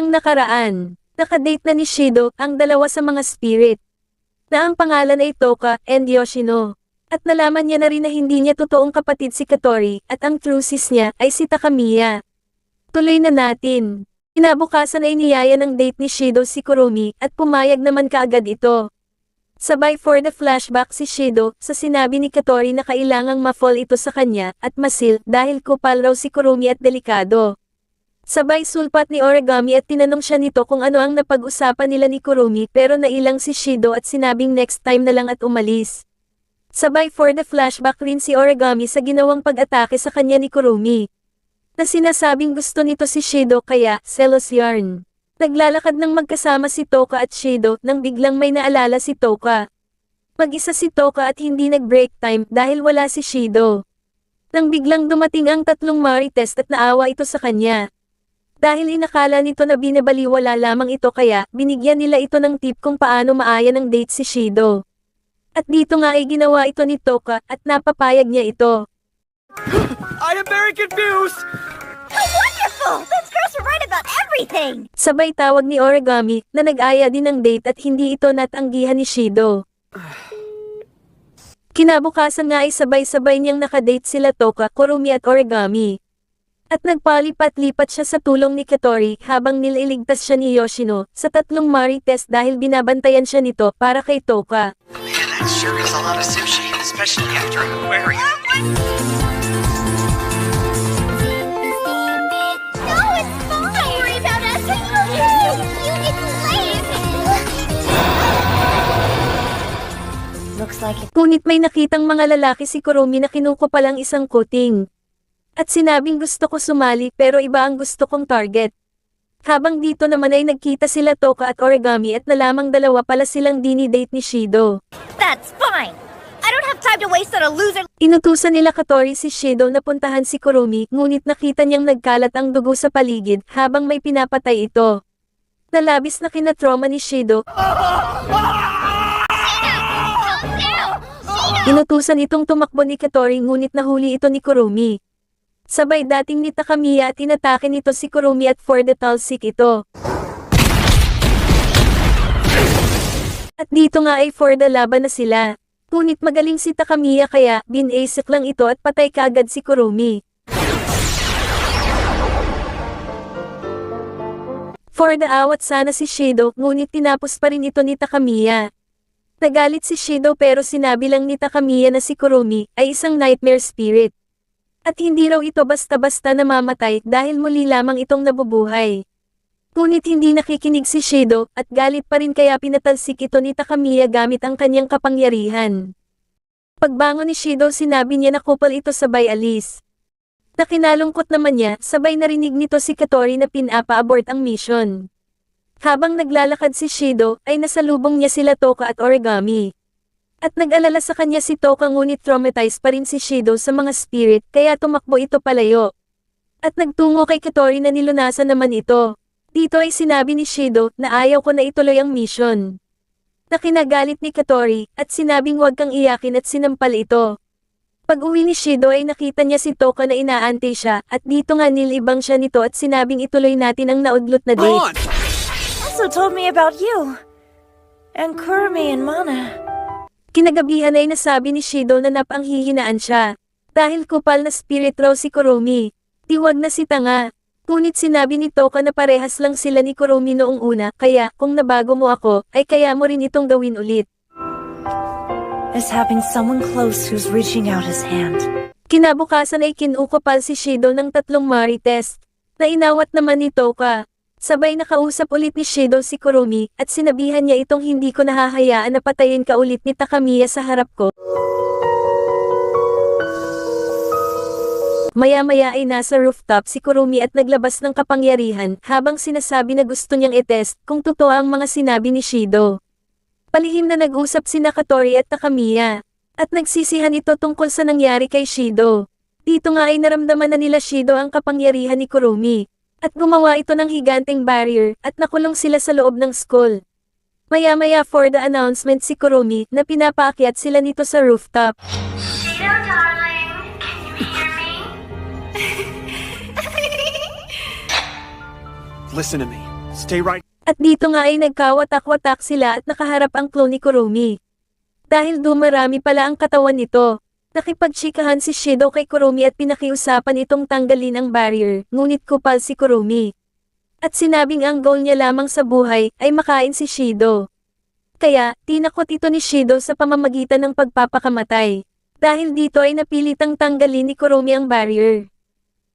Ang nakaraan, nakadate na ni Shido ang dalawa sa mga spirit, na ang pangalan ay Toka and Yoshino. At nalaman niya na rin na hindi niya totoong kapatid si Katori at ang true sis niya ay si Takamiya. Tuloy na natin. Kinabukasan ay niyaya ng date ni Shido si Kurumi at pumayag naman kaagad ito. Sabay for the flashback si Shido sa sinabi ni Katori na kailangang ma-fall ito sa kanya at masil dahil kupal raw si Kurumi at delikado. Sabay sulpat ni Origami at tinanong siya nito kung ano ang napag-usapan nila ni Kurumi pero nailang si Shido at sinabing next time na lang at umalis. Sabay for the flashback rin si Origami sa ginawang pag-atake sa kanya ni Kurumi. Na sinasabing gusto nito si Shido kaya selos yarn. Naglalakad ng magkasama si Toka at Shido nang biglang may naalala si Toka. Mag-isa si Toka at hindi nag-break time dahil wala si Shido. Nang biglang dumating ang tatlong marites at naawa ito sa kanya. Dahil inakala nito na binabaliwala lamang ito kaya binigyan nila ito ng tip kung paano maaya ng date si Shido. At dito nga ay ginawa ito ni Toka at napapayag niya ito. I am very confused! Oh, wonderful! Those girls were right about everything! Sabay tawag ni Origami na nag-aya din ng date at hindi ito natanggihan ni Shido. Kinabukasan nga ay sabay-sabay niyang nakadate sila Toka, Kurumi at Origami. At nagpalipat-lipat siya sa tulong ni Katori habang nililigtas siya ni Yoshino sa tatlong marites dahil binabantayan siya nito para kay Toka. Man, that sure is a lot of sushi, especially after an aquarium. No, it's fine! Don't worry about us! You need to leave! Looks like it. Ngunit may nakitang mga lalaki si Kurumi na kinukupalang isang kuting. At sinabing gusto ko sumali pero iba ang gusto kong target. Habang dito naman ay nagkita sila Toka at Origami at nalamang dalawa pala silang dinidate ni Shido. That's fine! I don't have time to waste on a loser. Inutusan nila Katori si Shido na puntahan si Kurumi ngunit nakita niyang nagkalat ang dugo sa paligid habang may pinapatay ito. Nalabis na kinatrauma ni Shido. Inutusan itong tumakbo ni Katori ngunit nahuli ito ni Kurumi. Sabay dating ni Takamiya at inatake nito si Kurumi at for the talsik ito. At dito nga ay for the laban na sila. Ngunit magaling si Takamiya kaya binasik lang ito at patay kaagad si Kurumi. For the awat sana si Shido ngunit tinapos pa rin ito ni Takamiya. Nagalit si Shido pero sinabi lang ni Takamiya na si Kurumi ay isang nightmare spirit. At hindi raw ito basta-basta namamatay dahil muli lamang itong nabubuhay. Ngunit hindi nakikinig si Shido at galit pa rin kaya pinatalsik ito ni Takamiya gamit ang kanyang kapangyarihan. Pagbangon ni Shido sinabi niya na kupal ito sabay alis. Nakinalungkot naman niya sabay narinig nito si Katori na pinapa-abort ang mission. Habang naglalakad si Shido ay nasalubong niya sila Toka at Origami. At nag-alala sa kanya si Toka ngunit traumatized pa rin si Shido sa mga spirit kaya tumakbo ito palayo. At nagtungo kay Katori na nilunasan naman ito. Dito ay sinabi ni Shido na ayaw ko na ituloy ang mission. Nakinagalit ni Katori at sinabing huwag kang iyakin at sinampal ito. Pag-uwi ni Shido ay nakita niya si Toka na inaantay siya at dito nga nilibang siya nito at sinabing ituloy natin ang naudlot na date. Also told me about you. And Kurumi and Mana. Kinagabihan ay nasabi ni Shido na napanghihinaan siya. Dahil kupal na spirit raw si Kurumi. Tiwag na si tanga. Ngunit sinabi ni Toka na parehas lang sila ni Kurumi noong una kaya kung nabago mo ako ay kaya mo rin itong gawin ulit. Is having someone close who's reaching out his hand. Kinabukasan ay kinukupal si Shido ng tatlong marites. Na inawat naman ni Toka. Sabay nakausap ulit ni Shido si Kurumi at sinabihan niya itong hindi ko nahahayaan na patayin ka ulit ni Takamiya sa harap ko. Maya-maya ay nasa rooftop si Kurumi at naglabas ng kapangyarihan habang sinasabi na gusto niyang i-test kung totoo ang mga sinabi ni Shido. Palihim na nag-usap sina Katori at Takamiya at nagsisihan ito tungkol sa nangyari kay Shido. Dito nga ay naramdaman na nila Shido ang kapangyarihan ni Kurumi. At gumawa ito ng higanteng barrier at nakulong sila sa loob ng school. Maya-maya for the announcement si Kurumi na pinapaakyat sila nito sa rooftop. Shido, darling, can you hear me? Listen to me. Stay right. At dito nga ay nagkawatak-watak sila at nakaharap ang clone ni Kurumi. Dahil dumarami pala ang katawan nito, nakipagtsikahan si Shido kay Kurumi at pinakiusapan itong tanggalin ang barrier, ngunit kupal si Kurumi. At sinabing ang goal niya lamang sa buhay ay makain si Shido. Kaya, tinakot ito ni Shido sa pamamagitan ng pagpapakamatay. Dahil dito ay napilitang tanggalin ni Kurumi ang barrier.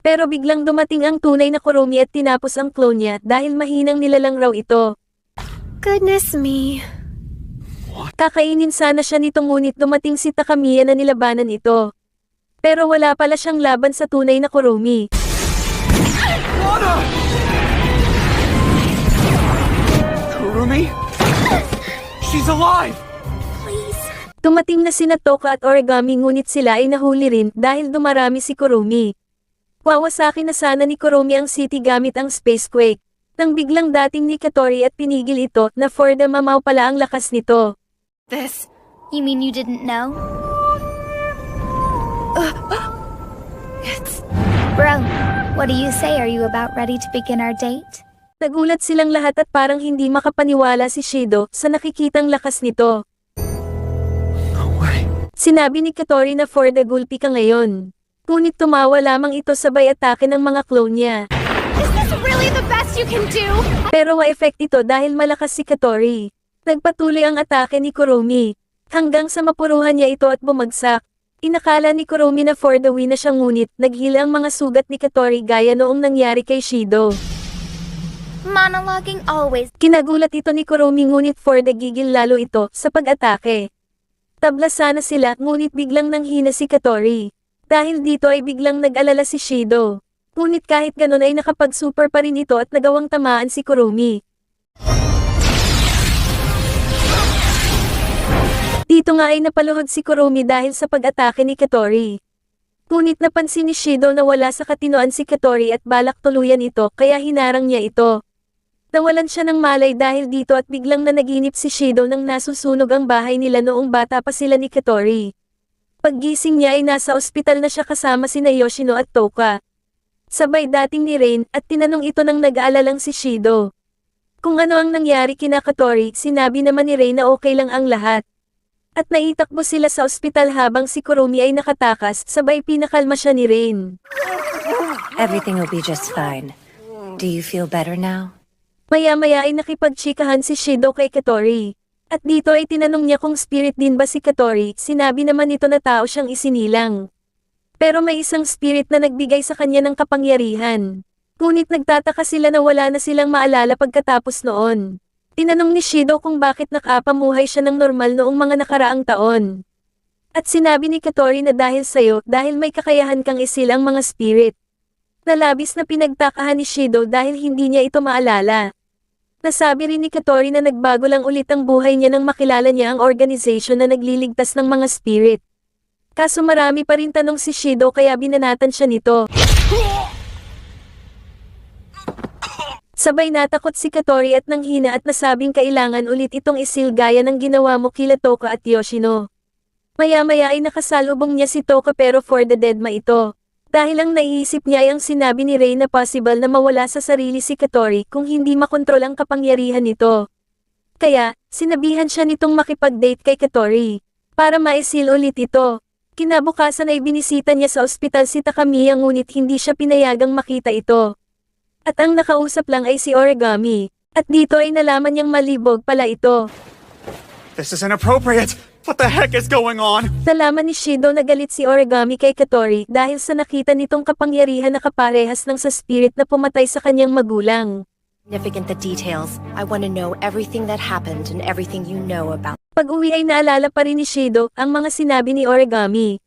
Pero biglang dumating ang tunay na Kurumi at tinapos ang clone niya dahil mahinang nilalang raw ito. Goodness me. Kakainin sana siya nito ngunit dumating si Takamiya na nilabanan ito. Pero wala pala siyang laban sa tunay na Kurumi. Kurumi? She's alive! Please. Dumating na sina Toka at Origami ngunit sila ay nahuli rin dahil dumarami si Kurumi. Wawasaki na sana ni Kurumi ang city gamit ang Spacequake. Nang biglang dating ni Katori at pinigil ito na for the mamaw pala ang lakas nito. This. You mean you didn't know? It's... Bro, what do you say? Are you about ready to begin our date? Nagulat silang lahat at parang hindi makapaniwala si Shido sa nakikitang lakas nito. No way. Sinabi ni Katori na for the gulpi ka ngayon. Ngunit tumawa lamang ito sabay atake ng mga clone niya. Is this really the best you can do? Pero wa-effect ito dahil malakas si Katori. Nagpatuloy ang atake ni Kurumi. Hanggang sa mapuruhan niya ito at bumagsak. Inakala ni Kurumi na for the win na siya ngunit naghila ang mga sugat ni Katori gaya noong nangyari kay Shido. Monologuing always. Kinagulat ito ni Kurumi ngunit for the gigil lalo ito sa pag-atake. Tabla sana sila ngunit biglang nanghina si Katori. Dahil dito ay biglang nag-alala si Shido. Ngunit kahit ganun ay nakapag-super pa rin ito at nagawang tamaan si Kurumi. Dito nga ay napaluhod si Kurumi dahil sa pag-atake ni Katori. Ngunit napansin ni Shido na wala sa katinoan si Katori at balak tuluyan ito kaya hinarang niya ito. Nawalan siya ng malay dahil dito at biglang nanaginip si Shido nang nasusunog ang bahay nila noong bata pa sila ni Katori. Paggising niya ay nasa ospital na siya kasama sina Yoshino at Toka. Sabay dating ni Rain at tinanong ito ng nag-aalalang si Shido. Kung ano ang nangyari kina Katori, sinabi naman ni Rain na okay lang ang lahat. At naitakbo sila sa ospital habang si Kurumi ay nakatakas, sabay pinakalma siya ni Rain. Everything will be just fine. Do you feel better now? Maya-maya ay nakipagtsikahan si Shido kay Katori. At dito ay tinanong niya kung spirit din ba si Katori, sinabi naman nito na tao siyang isinilang. Pero may isang spirit na nagbigay sa kanya ng kapangyarihan. Ngunit nagtataka sila na wala na silang maalala pagkatapos noon. Tinanong ni Shido kung bakit nakapamuhay siya ng normal noong mga nakaraang taon. At sinabi ni Katori na dahil sa'yo, dahil may kakayahan kang isilang mga spirit. Nalabis na pinagtakahan ni Shido dahil hindi niya ito maalala. Nasabi rin ni Katori na nagbago lang ulit ang buhay niya nang makilala niya ang organization na nagliligtas ng mga spirit. Kaso marami pa rin tanong si Shido kaya binanatan siya nito. Sabay natakot si Katori at nanghina at nasabing kailangan ulit itong isil gaya ng ginawa mo kila Toka at Yoshino. Maya-maya ay nakasalubong niya si Toka pero for the dead ma ito. Dahil ang naiisip niya ay ang sinabi ni Rei na possible na mawala sa sarili si Katori kung hindi makontrol ang kapangyarihan nito. Kaya, sinabihan siya nitong makipag-date kay Katori. Para maisil ulit ito. Kinabukasan ay binisita niya sa ospital si Takamiya ngunit hindi siya pinayagang makita ito. At ang nakausap lang ay si Origami. At dito ay nalaman niyang malibog pala ito. This is inappropriate! What the heck is going on? Nalaman ni Shido na galit si Origami kay Katori dahil sa nakita nitong kapangyarihan na kaparehas ng sa spirit na pumatay sa kanyang magulang. Significant the details. I want to know everything that happened and everything you know about. Pag-uwi ay naalala pa rin ni Shido ang mga sinabi ni Origami.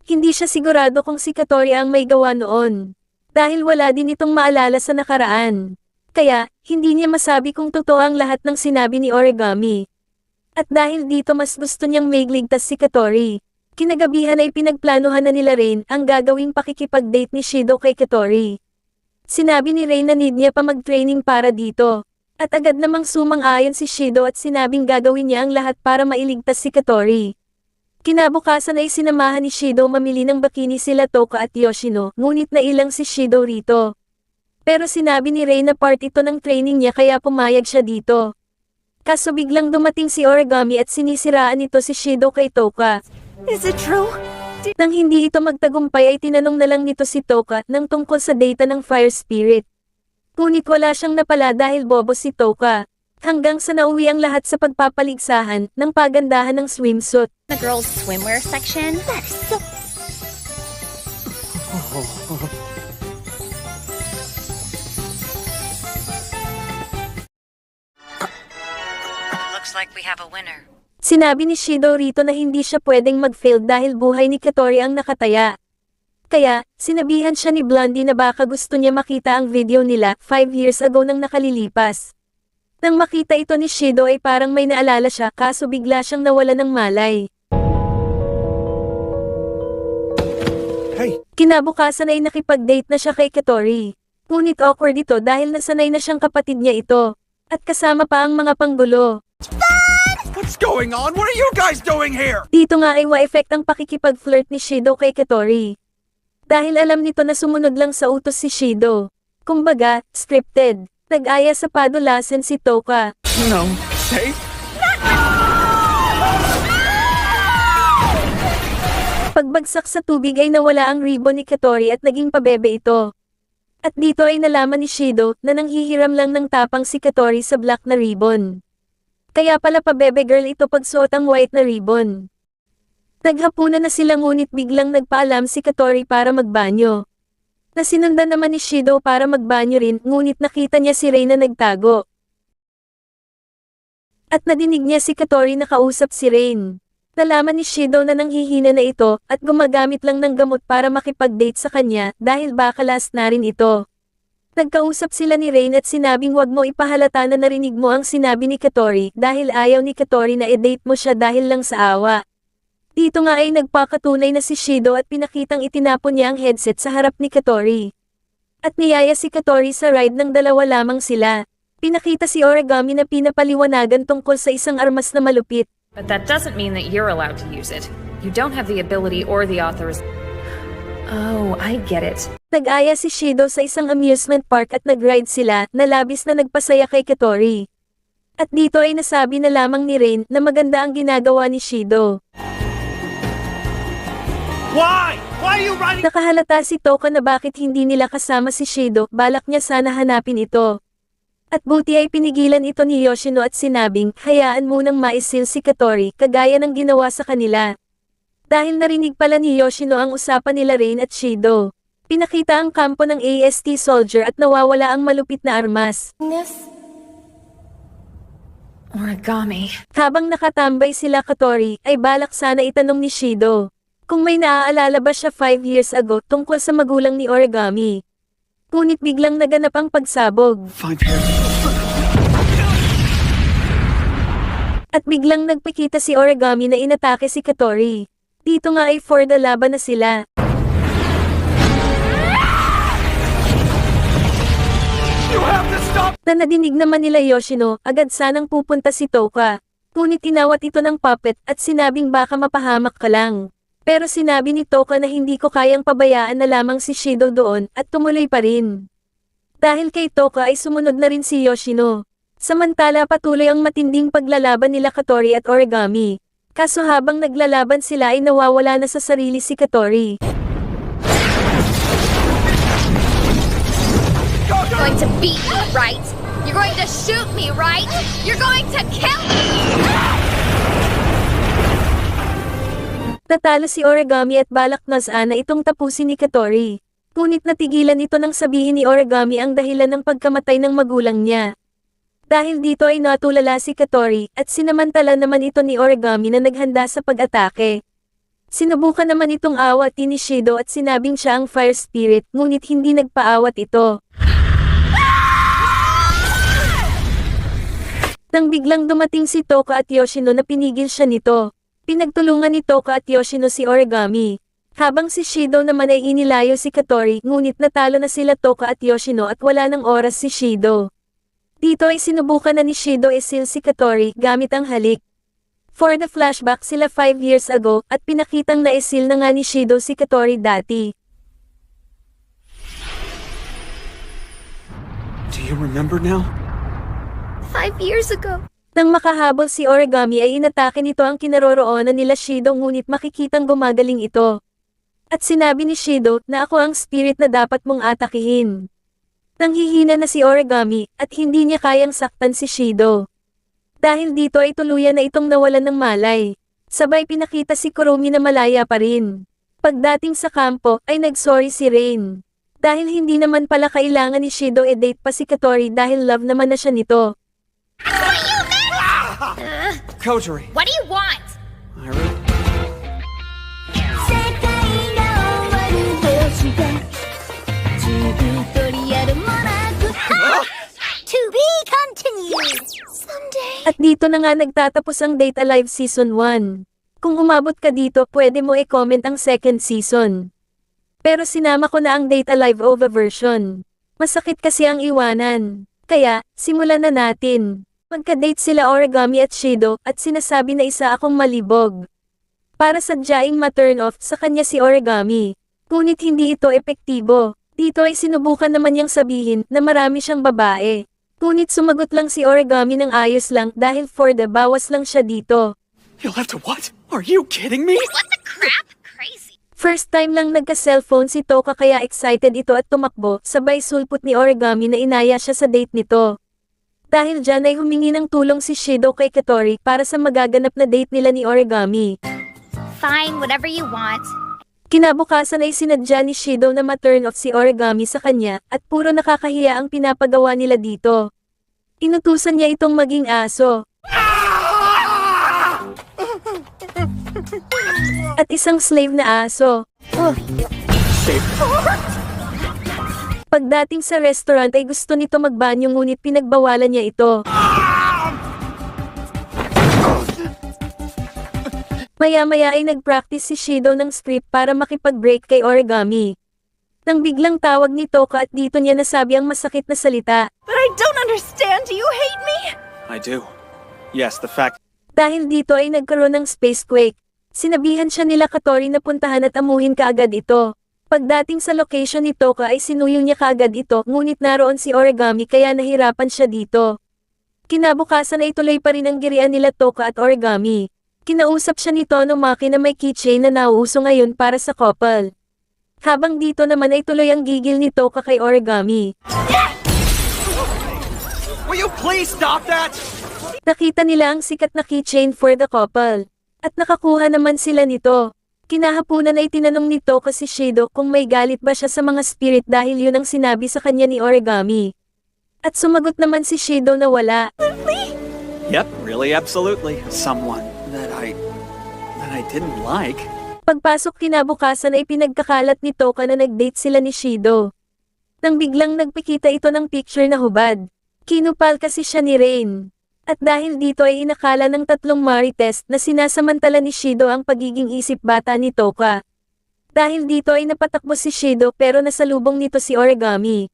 Hindi siya sigurado kung si Katori ang may gawa noon. Dahil wala din itong maalala sa nakaraan. Kaya, hindi niya masabi kung totoo ang lahat ng sinabi ni Origami. At dahil dito mas gusto niyang maigligtas si Katori. Kinagabihan ay pinagplanuhan na nila Rain ang gagawing pakikipag-date ni Shido kay Katori. Sinabi ni Rain na need niya pa mag-training para dito. At agad namang sumang-ayon si Shido at sinabing gagawin niya ang lahat para mailigtas si Katori. Kinabukasan ay sinamahan ni Shido mamili ng bikini sila Toka at Yoshino, ngunit nailang si Shido rito. Pero sinabi ni Rey na part ito ng training niya kaya pumayag siya dito. Kaso biglang dumating si Origami at sinisiraan nito si Shido kay Toka. Is it true? Nang hindi ito magtagumpay ay tinanong na lang nito si Toka ng tungkol sa data ng Fire Spirit. Ngunit wala siyang napala dahil bobo si Toka. Hanggang sa nauwi ang lahat sa pagpapaligsahan ng pagandahan ng swimsuit. The girls' swimwear section. That's so... Looks like we have a winner. Sinabi ni Shido rito na hindi siya pwedeng mag-fail dahil buhay ni Katori ang nakataya. Kaya, sinabihan siya ni Blondie na baka gusto niya makita ang video nila 5 years ago nang nakalilipas. Nang makita ito ni Shido ay parang may naalala siya kaso bigla siyang nawala ng malay. Hey, Kinabukasan ay nakipag-date na siya kay Katori. Ngunit awkward ito dahil nasanay na siyang kapatid niya ito. At kasama pa ang mga panggulo. what's going on? What are you guys doing here? Dito nga ay wa-effect ang pakikipag-flirt ni Shido kay Katori. Dahil alam nito na sumunod lang sa utos si Shido. Kumbaga, scripted. Nag-aya sa padulasan si Toka. No. Safe? Pagbagsak sa tubig ay nawala ang ribbon ni Katori at naging pabebe ito. At dito ay nalaman ni Shido na nanghihiram lang ng tapang si Katori sa black na ribbon. Kaya pala pabebe girl ito pagsuot ang white na ribbon. Naghapunan na sila ngunit biglang nagpaalam si Katori para magbanyo. Nasinundan naman ni Shido para magbanyo rin ngunit nakita niya si Rey na nagtago. At nadinig niya si Katori na kausap si Rain. Nalaman ni Shido na nanghihina na ito at gumagamit lang ng gamot para makipag-date sa kanya dahil baka last na rin ito. Nagkausap sila ni Rain at sinabing wag mo ipahalata na narinig mo ang sinabi ni Katori dahil ayaw ni Katori na i-date mo siya dahil lang sa awa. Dito nga ay nagpakatunay na si Shido at pinakitang itinapon niya ang headset sa harap ni Katori. At niyaya si Katori sa ride ng dalawa lamang sila. Pinakita si Origami na pinapaliwanagan tungkol sa isang armas na malupit. But that doesn't mean that you're allowed to use it. You don't have the ability or the authorization. Oh, I get it. Nag-aya si Shido sa isang amusement park at nag-ride sila na labis na nagpasaya kay Katori. At dito ay nasabi na lamang ni Rain na maganda ang ginagawa ni Shido. Why? Why are you riding? Nakahalata si Toka na bakit hindi nila kasama si Shido, balak niya sana hanapin ito. At buti ay pinigilan ito ni Yoshino at sinabing, hayaan munang maisil si Katori kagaya ng ginawa sa kanila. Dahil narinig pala ni Yoshino ang usapan nila Rain at Shido. Pinakita ang kampo ng AST soldier at nawawala ang malupit na armas. Origami. Habang nakatambay sila Katori, ay balak sana itanong ni Shido kung may naaalala ba siya 5 years ago tungkol sa magulang ni Origami. Ngunit biglang naganap ang pagsabog. 5 years. At biglang nagpakita si Origami na inatake si Katori. Dito nga ay for the laban na sila. You have to stop! Na nadinig naman nila Yoshino, agad sanang pupunta si Toka. Ngunit tinawat ito ng puppet at sinabing baka mapahamak ka lang. Pero sinabi ni Toka na hindi ko kayang pabayaan na lamang si Shido doon at tumuloy pa rin. Dahil kay Toka ay sumunod na rin si Yoshino. Samantala patuloy ang matinding paglalaban nila Katori at Origami. Kaso habang naglalaban sila ay nawawala na sa sarili si Katori. You're going to beat me, right? You're going to shoot me, right? You're going to kill me! Natalo si Origami at balak na itong tapusin ni Katori. Ngunit natigilan ito nang sabihin ni Origami ang dahilan ng pagkamatay ng magulang niya. Dahil dito ay natulala si Katori at sinamantala naman ito ni Origami na naghanda sa pag-atake. Sinubukan naman itong awatin ni Shido at sinabing siya ang fire spirit ngunit hindi nagpaawat ito. Nang biglang dumating si Toka at Yoshino na pinigil siya nito. Pinagtulungan ni Toka at Yoshino si Origami. Habang si Shido naman ay inilayo si Katori ngunit natalo na sila Toka at Yoshino at wala ng oras si Shido. Dito ay sinubukan na ni Shido isil si Katori gamit ang halik. For the flashback sila 5 years ago at pinakitang naisil na nga ni Shido si Katori dati. Do you remember now? 5 years ago. Nang makahabol si Origami ay inatake nito ang kinaroroonan nila Shido ngunit makikitang gumagaling ito. At sinabi ni Shido na ako ang spirit na dapat mong atakihin. Nanghihina na si Origami at hindi niya kayang saktan si Shido. Dahil dito ay tuluyan na itong nawalan ng malay. Sabay pinakita si Kurumi na malaya pa rin. Pagdating sa kampo ay nagsorry si Rain. Dahil hindi naman pala kailangan ni Shido e-date pa si Katori dahil love naman na siya nito. Kotori. What do you want? I really... To be continued. Someday. At dito na nga nagtatapos ang Date Alive Season 1. Kung umabot ka dito pwede mo i-comment ang second season. Pero sinama ko na ang Date Alive OVA version. Masakit kasi ang iwanan. Kaya, simulan na natin. Magka-date sila Origami at Shido at sinasabi na isa akong malibog. Para sadyaing ma-turn off sa kanya si Origami. Ngunit hindi ito epektibo. Dito ay sinubukan naman niyang sabihin na marami siyang babae. Ngunit sumagot lang si Origami ng ayos lang dahil for the bawas lang siya dito. You'll have to what? Are you kidding me? What the crap? Crazy. First time lang nagka-cellphone si Toka kaya excited ito at tumakbo, sabay sulpot ni Origami na inaya siya sa date nito. Dahil dyan ay humingi ng tulong si Shido kay Katori para sa magaganap na date nila ni Origami. Fine, whatever you want. Kinabukasan ay sinadya ni Shido na ma-turn off si Origami sa kanya at puro nakakahiya ang pinapagawa nila dito. Inutusan niya itong maging aso. At isang slave na aso. Pagdating sa restaurant ay gusto nito magbanyo ngunit pinagbawalan niya ito. Maya-maya ay nag-practice si Shido ng script para makipag-break kay Origami. Nang biglang tawag ni Toka at dito niya nasabi ang masakit na salita. But I don't understand. Do you hate me? I do. Yes, the fact... Dahil dito ay nagkaroon ng spacequake. Sinabihan siya nila Katori na puntahan at amuhin kaagad ito. Pagdating sa location ni Toka ay sinuyong niya kaagad ito ngunit naroon si Origami kaya nahirapan siya dito. Kinabukasan ay tuloy pa rin ang girian nila Toka at Origami. Kinausap siya ni Tonomaki na may keychain na nauuso ngayon para sa couple. Habang dito naman ay tuloy ang gigil ni Toka kay Origami. Will you please stop that? Nakita nila ang sikat na keychain for the couple. At nakakuha naman sila nito. Kinahapunan ay tinanong ni Toka si Shido kung may galit ba siya sa mga spirit dahil yun ang sinabi sa kanya ni Origami. At sumagot naman si Shido na wala. Yep, really, absolutely. Someone that I didn't like. Pagpasok kinabukasan ay pinagkakalat ni Toka na nag-date sila ni Shido. Nang biglang nagpikita ito ng picture na hubad. Kinupal kasi siya ni Rain. At dahil dito ay inakala ng tatlong marites na sinasamantala ni Shido ang pagiging isip bata ni Toka. Dahil dito ay napatakbo si Shido pero nasalubong nito si Origami.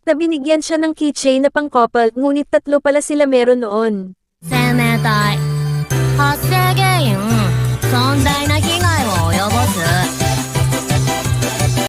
Nabinigyan siya ng keychain na pang-couple ngunit tatlo pala sila meron noon. 攻めたい発生原因尊大な